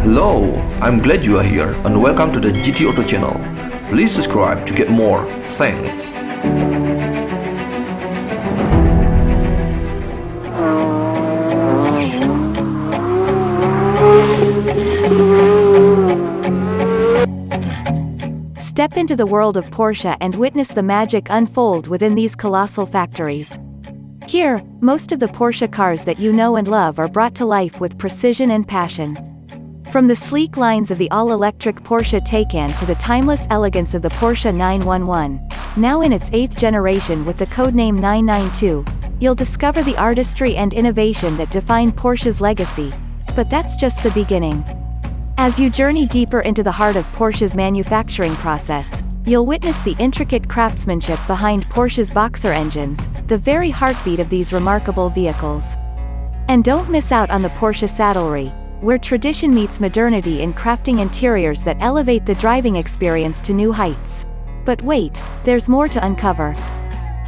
Hello, I'm glad you are here and welcome to the GT Auto channel. Please subscribe to get more. Thanks. Step into the world of Porsche and witness the magic unfold within these colossal factories. Here, most of the Porsche cars that you know and love are brought to life with precision and passion. From the sleek lines of the all-electric Porsche Taycan to the timeless elegance of the Porsche 911, now in its 8th generation with the codename 992, you'll discover the artistry and innovation that define Porsche's legacy. But that's just the beginning. As you journey deeper into the heart of Porsche's manufacturing process, you'll witness the intricate craftsmanship behind Porsche's boxer engines, the very heartbeat of these remarkable vehicles. And don't miss out on the Porsche saddlery, where tradition meets modernity in crafting interiors that elevate the driving experience to new heights. But wait, there's more to uncover.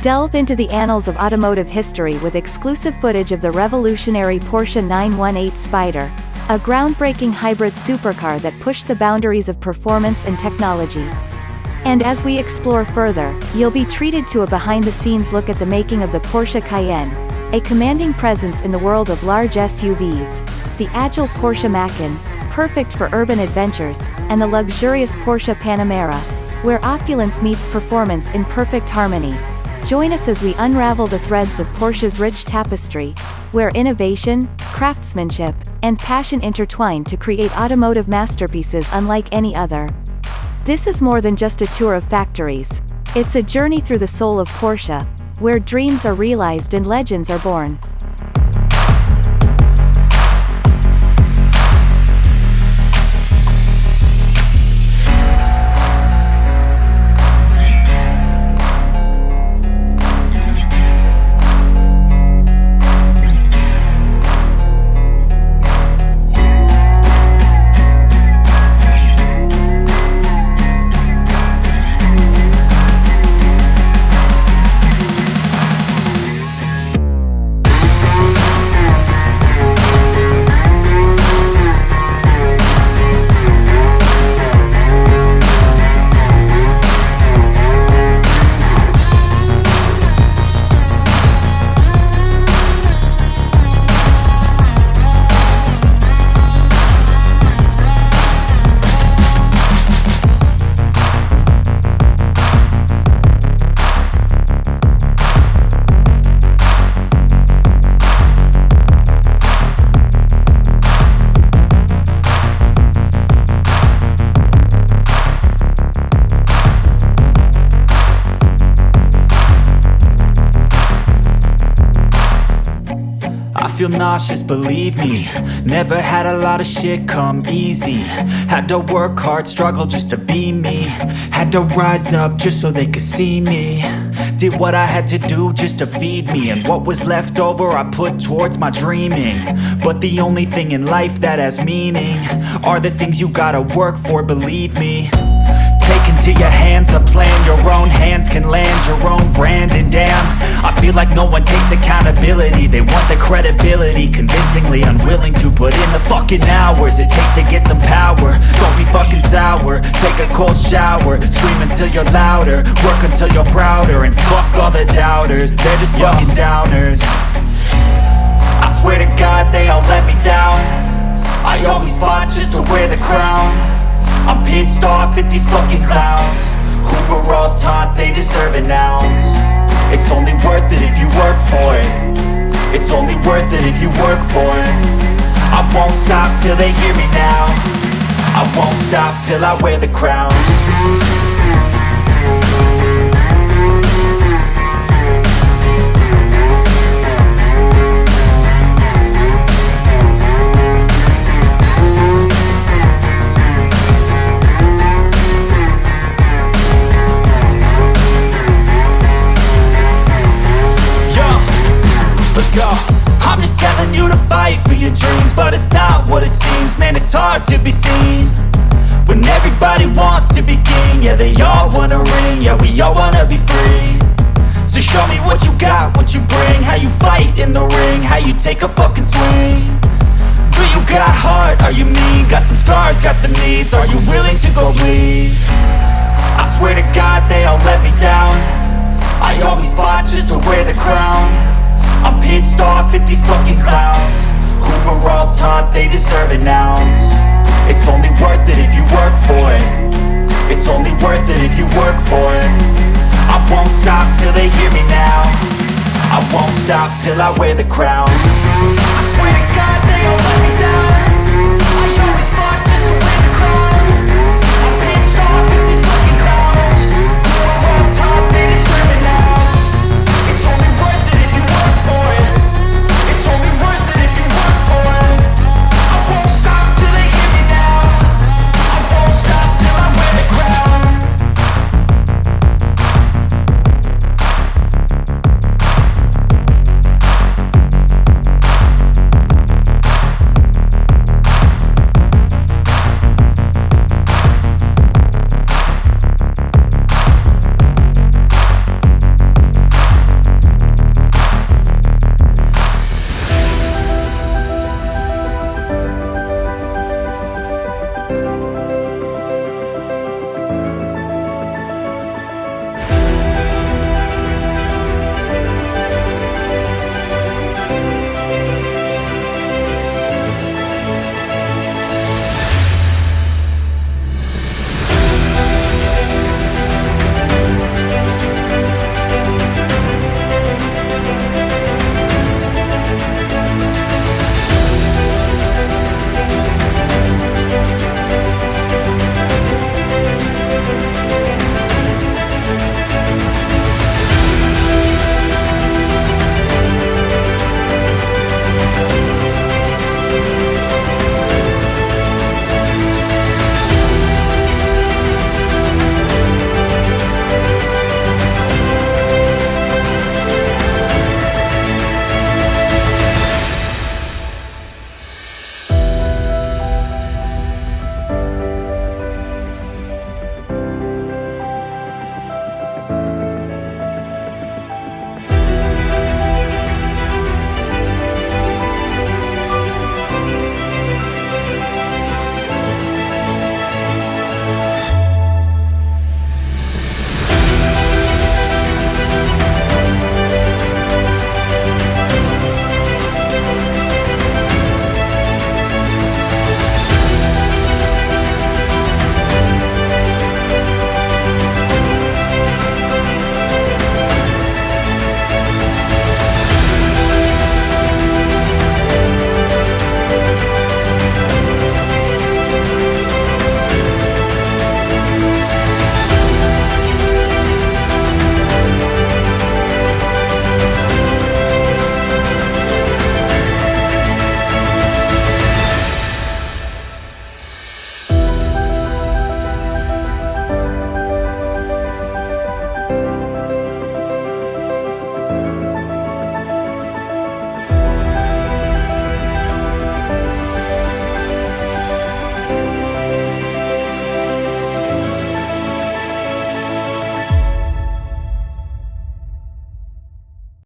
Delve into the annals of automotive history with exclusive footage of the revolutionary Porsche 918 Spyder, a groundbreaking hybrid supercar that pushed the boundaries of performance and technology. And as we explore further, you'll be treated to a behind-the-scenes look at the making of the Porsche Cayenne, a commanding presence in the world of large SUVs, the agile Porsche Macan, perfect for urban adventures, and the luxurious Porsche Panamera, where opulence meets performance in perfect harmony. Join us as we unravel the threads of Porsche's rich tapestry, where innovation, craftsmanship, and passion intertwine to create automotive masterpieces unlike any other. This is more than just a tour of factories. It's a journey through the soul of Porsche, where dreams are realized and legends are born. Feel nauseous, believe me. Never had a lot of shit come easy. Had to work hard, struggle just to be me. Had to rise up just so they could see me. Did what I had to do just to feed me, and what was left over I put towards my dreaming. But the only thing in life that has meaning are the things you gotta work for, believe me. Take into your hands a plan, your own hands can land your own brand. And damn, I feel like no one takes accountability. They want the credibility, convincingly unwilling to put in the fucking hours it takes to get some power. Don't be fucking sour, take a cold shower, scream until you're louder, work until you're prouder, and fuck all the doubters, they're just fucking downers. I swear to God they all let me down. I always fought just to wear the crown. I'm pissed off at these fucking clowns who were all taught they deserve an ounce. It's only worth it if you work for it. It's only worth it if you work for it. I won't stop till they hear me now. I won't stop till I wear the crown. I'm just telling you to fight for your dreams, but it's not what it seems. Man, it's hard to be seen when everybody wants to be king. Yeah, they all wanna ring, yeah, we all wanna be free. So show me what you got, what you bring, how you fight in the ring, how you take a fucking swing. Do you got heart, Are you mean? Got some scars, got some needs. Are you willing to go bleed? I swear to God they all let me down. I always fought just to wear the crown. I'm pissed off at these fucking clowns who were all taught they deserve an ounce. It's only worth it if you work for it. It's only worth it if you work for it. I won't stop till they hear me now. I won't stop till I wear the crown. I swear to God